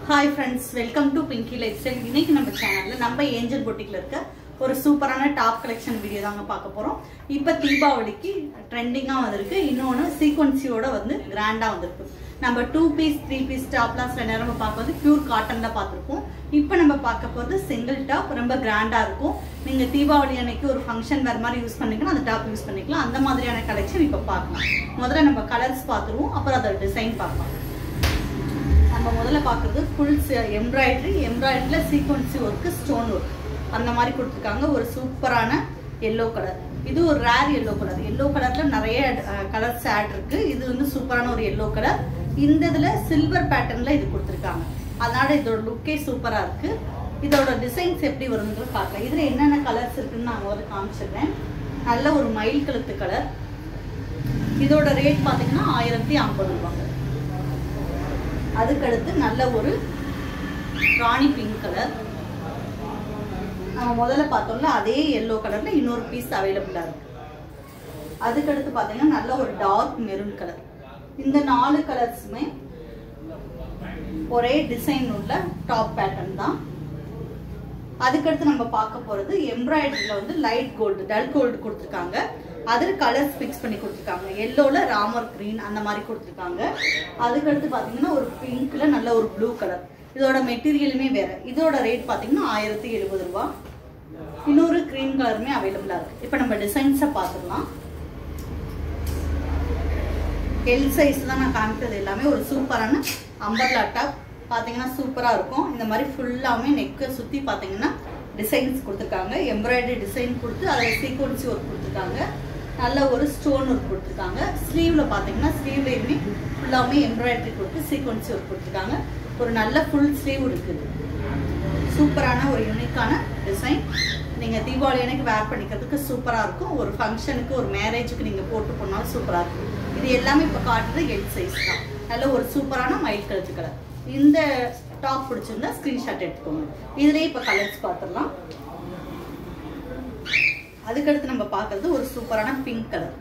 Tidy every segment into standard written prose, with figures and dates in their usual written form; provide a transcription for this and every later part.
Hi friends, welcome to Pinky Lifestyle. இன்னைக்கு நம்ம சேனல்ல நம்ம ஏஞ்சல் பொட்டிக்ல இருக்க ஒரு சூப்பரான டாப் கலெக்ஷன் வீடியோ தாங்க பார்க்க போறோம். இப்போ தீபாவளிக்கு ட்ரெண்டிங்கா வந்திருக்கு. இன்னொன்னு சீக்வென்ஸியோட வந்து கிராண்டா வந்திருக்கு. நம்ம 2 பீஸ் 3 பீஸ் டாப்லாம் சில நேரம் பார்க்கும்போது பியூர் காட்டன்ல பார்த்திருப்போம். இப்போ நம்ம பார்க்க போறது சிங்கிள் டாப் ரொம்ப கிராண்டா இருக்கும். நீங்க தீபாவளி அன்னைக்கு ஒரு ஃபங்க்ஷன் வேற மாதிரி யூஸ் பண்ணிக்கலாம், அந்த டாப் யூஸ் பண்ணிக்கலாம். அந்த மாதிரியான கலெக்ஷன் இப்போ பார்க்கலாம். முதல்ல நம்ம கலர்ஸ் பார்த்துருவோம், அப்புறம் அதோட டிசைன் பார்க்கலாம். நம்ம முதல்ல பார்க்குறது ஃபுல் எம்ப்ராய்டரியில சீக்வென்சி ஒர்க்கு ஸ்டோன் ஒர்க் அந்த மாதிரி கொடுத்துருக்காங்க. ஒரு சூப்பரான எல்லோ கலர், இது ஒரு ரேர் எல்லோ கலர். எல்லோ கலர்ல நிறைய கலர்ஸ் ஆட் இருக்கு. இது வந்து சூப்பரான ஒரு எல்லோ கலர். இந்த இதுல சில்வர் பேட்டர்ன்ல இது கொடுத்துருக்காங்க. அதனால இதோட லுக்கே சூப்பரா இருக்கு. இதோட டிசைன்ஸ் எப்படி வரும்னு பார்க்கலாம். இதுல என்னென்ன கலர்ஸ் இருக்குன்னு நான் முதல்ல காமிச்சிடுறேன். நல்ல ஒரு மயில் கழுத்து கலர். இதோட ரேட் பார்த்தீங்கன்னா 1050 ரூபாங்க. அதுக்கடுத்து நல்ல ஒரு ராணி பிங்க் கலர். நம்ம முதல்ல பார்த்தோம்ல அதே எல்லோ கலர்ல இன்னொரு பீஸ் அவைலபிளா இருக்கு. அதுக்கடுத்து பார்த்தீங்கன்னா நல்ல ஒரு டார்க் மெரூன் கலர். இந்த 4 கலர்ஸுமே ஒரே டிசைன் உள்ள டாப் பேட்டர்ன் தான். அதுக்கடுத்து நம்ம பார்க்க போறது எம்ப்ராய்டரியில வந்து லைட் கோல்டு, டல் கோல்டு கொடுத்துருக்காங்க. அதில் கலர்ஸ் ஃபிக்ஸ் பண்ணி கொடுத்துருக்காங்க. எல்லோல ராமர் கிரீன் அந்த மாதிரி கொடுத்துருக்காங்க. அதுக்கடுத்து பார்த்தீங்கன்னா ஒரு பிங்க்ல நல்ல ஒரு ப்ளூ கலர். இதோட மெட்டீரியலுமே வேற. இதோட ரேட் பார்த்தீங்கன்னா 1070 ரூபா. இன்னொரு கிரீன் கலருமே அவைலபிளா இருக்கு. இப்போ நம்ம டிசைன்ஸை பார்த்துக்கலாம். எல் சைஸ் தான் நான் காமிக்கிறது எல்லாமே. ஒரு சூப்பரான அம்பர்லா டாப் பார்த்தீங்கன்னா சூப்பராக இருக்கும். இந்த மாதிரி ஃபுல்லாமே நெக்கை சுற்றி பார்த்தீங்கன்னா டிசைன்ஸ் கொடுத்துருக்காங்க. எம்ப்ராய்டரி டிசைன் கொடுத்து அதில் சீக்வன்சி ஒர்க் கொடுத்துருக்காங்க. நல்ல ஒரு ஸ்டோன் ஒர்க் கொடுத்துருக்காங்க. ஸ்லீவில் பார்த்தீங்கன்னா ஸ்லீவ்லேயுமே ஃபுல்லாமே எம்ப்ராய்டரி கொடுத்து சீக்வன்சி ஒர்க் கொடுத்துருக்காங்க. ஒரு நல்ல ஃபுல் ஸ்லீவ் இருக்குது. சூப்பரான ஒரு யூனிக்கான டிசைன். நீங்கள் தீபாவளி அன்னைக்கு வேர் பண்ணிக்கிறதுக்கு சூப்பராக இருக்கும். ஒரு ஃபங்க்ஷனுக்கு ஒரு மேரேஜுக்கு நீங்கள் போட்டு போனாலும் சூப்பராக இருக்கும். இது எல்லாமே இப்போ காட்டுறது எல் சைஸ் தான். நல்ல ஒரு சூப்பரான மயில் கழுத்து கலர். இந்த டாப் பிடிச்சிருந்தா ஸ்கிரீன்ஷாட் எடுத்துக்கோங்க. இதுலேயே இப்போ கலர்ஸ் பார்த்துடலாம். அதுக்கடுத்து நம்ம பார்க்கறது ஒரு சூப்பரான பிங்க் கலர்.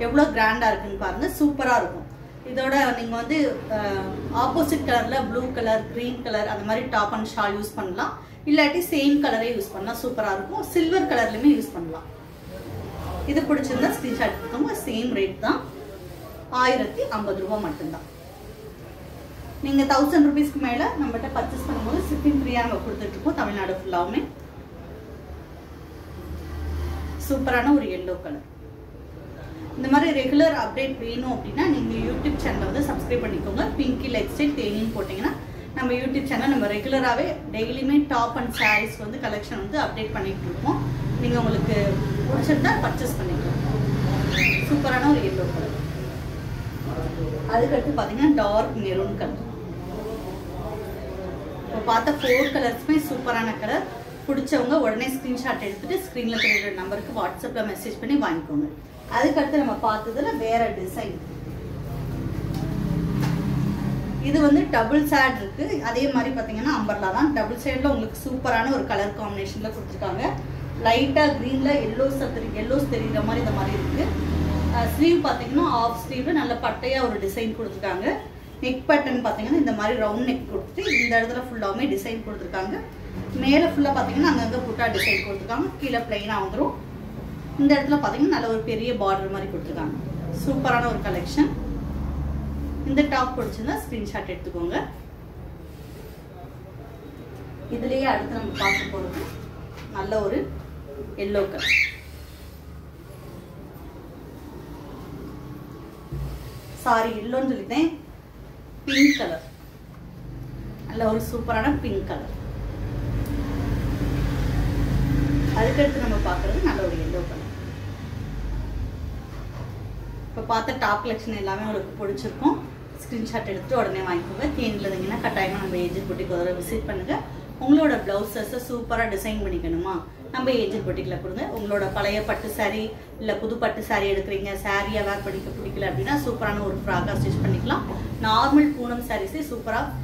எவ்வளோ கிராண்டாக இருக்குன்னு பாருங்க. சூப்பராக இருக்கும். இதோட நீங்கள் வந்து ஆப்போசிட் கலரில் ப்ளூ கலர், க்ரீன் கலர் அந்த மாதிரி டாப் அண்ட் ஷால் யூஸ் பண்ணலாம். இல்லாட்டி சேம் கலரே யூஸ் பண்ணலாம். சூப்பராக இருக்கும். சில்வர் கலர்லையுமே யூஸ் பண்ணலாம். இது பிடிச்சிருந்தா ஸ்கிரீன்ஷாட் எடுத்துக்கோங்க. சேம் ரேட் தான், 1050 ரூபா மட்டும்தான். நீங்கள் 1000 ருபீஸ்க்கு மேலே நம்மகிட்ட பர்ச்சேஸ் பண்ணும்போது ஷிப்பிங் ஃப்ரீயாக நம்ம கொடுத்துட்ருக்கோம் தமிழ்நாடு ஃபுல்லாகவுமே. சூப்பரான ஒரு எல்லோ கலர். இந்த மாதிரி ரெகுலர் அப்டேட் வேணும் அப்படின்னா நீங்கள் யூடியூப் சேனலை வந்து சப்ஸ்கிரைப் பண்ணிக்கோங்க. பிங்கி லைஃப்ஸ்டைல் தேனின்னு போட்டிங்கன்னா நம்ம யூடியூப் சேனல் நம்ம ரெகுலராகவே டெய்லியுமே டாப் அண்ட் சாரீஸ் வந்து கலெக்ஷன் வந்து அப்டேட் பண்ணிட்டு இருக்கோம். நீங்கள் உங்களுக்கு பிடிச்சிருந்தா பர்ச்சேஸ் பண்ணிக்கலாம். சூப்பரான ஒரு எல்லோ கலர். அதுக்கடுத்து பார்த்தீங்கன்னா டார்க் மெரூன் கலர். இப்போ பார்த்த 4 கலர்ஸுமே சூப்பரான கலர். பிடிச்சவங்க உடனே ஸ்க்ரீன்ஷாட் எடுத்துட்டு ஸ்க்ரீனில் தெரியுற நம்பருக்கு வாட்ஸ்அப்பில் மெசேஜ் பண்ணி வாங்கிக்கோங்க. அதுக்கடுத்து நம்ம பார்த்ததுல வேற டிசைன். இது வந்து டபுள் சைடு இருக்கு. அதே மாதிரி பார்த்தீங்கன்னா அம்பர்லா தான். டபுள் சைடில் உங்களுக்கு சூப்பரான ஒரு கலர் காம்பினேஷனில் கொடுத்துருக்காங்க. லைட்டாக க்ரீனில் எல்லோஸ் தெரியுற மாதிரி இந்த மாதிரி இருக்கு. ஸ்லீவ் பார்த்தீங்கன்னா ஆஃப் ஸ்லீவ் நல்ல பட்டையாக ஒரு டிசைன் கொடுத்துருக்காங்க. நெக் பேட்டர்ன் பார்த்தீங்கன்னா இந்த மாதிரி ரவுண்ட் நெக் கொடுத்துட்டு இந்த இடத்துல ஃபுல்லாகவே டிசைன் கொடுத்துருக்காங்க. மேலே ஃபுல்லாக பார்த்தீங்கன்னா அங்கங்கே புட்டா டிசைன் கொடுத்துருக்காங்க. கீழே பிளைனாக வந்துடும். இந்த இடத்துல பார்த்தீங்கன்னா நல்ல ஒரு பெரிய பார்டர் மாதிரி கொடுத்துருக்காங்க. சூப்பரான ஒரு கலெக்ஷன். இந்த டாப் பிடிச்சிருந்தா ஸ்க்ரீன்ஷாட் எடுத்துக்கோங்க. இதுலேயே அடுத்து நம்ம பார்க்க போகிறது நல்ல ஒரு எல்லோ கலர். சாரி எல்லோன்னு சொல்லிட்டேன், பிங்க் கலர். நல்ல ஒரு சூப்பரான பிங்க் கலர். அதுக்கடுத்து நம்ம பார்க்கறது நல்ல ஒரு எல்லோ கலர். இப்போ பார்த்த டாப் கலெக்ஷன் எல்லாமே உங்களுக்கு பிடிச்சிருக்கும். ஸ்க்ரீன்ஷாட் எடுத்துட்டு உடனே வாங்கிக்கோங்க. தேனியில் இருந்தீங்கன்னா கட்டாயமாக நம்ம ஏஜென்ட் பொட்டிக் ஒரு விசிட் பண்ணுங்க. உங்களோட பிளவுஸஸை சூப்பராக டிசைன் பண்ணிக்கணுமா, நம்ம ஏஜென்ட் பொட்டிக்கில் கொடுங்க. உங்களோட பழைய பட்டு சாரீ இல்லை புது பட்டு சாரீ எடுக்கிறீங்க, சாரியாக வேர் பண்ணிக்க பிடிக்கல அப்படின்னா சூப்பரான ஒரு ஃப்ராக்காக ஸ்டிச் பண்ணிக்கலாம். நார்மல் பூனம் சாரீஸே சூப்பராக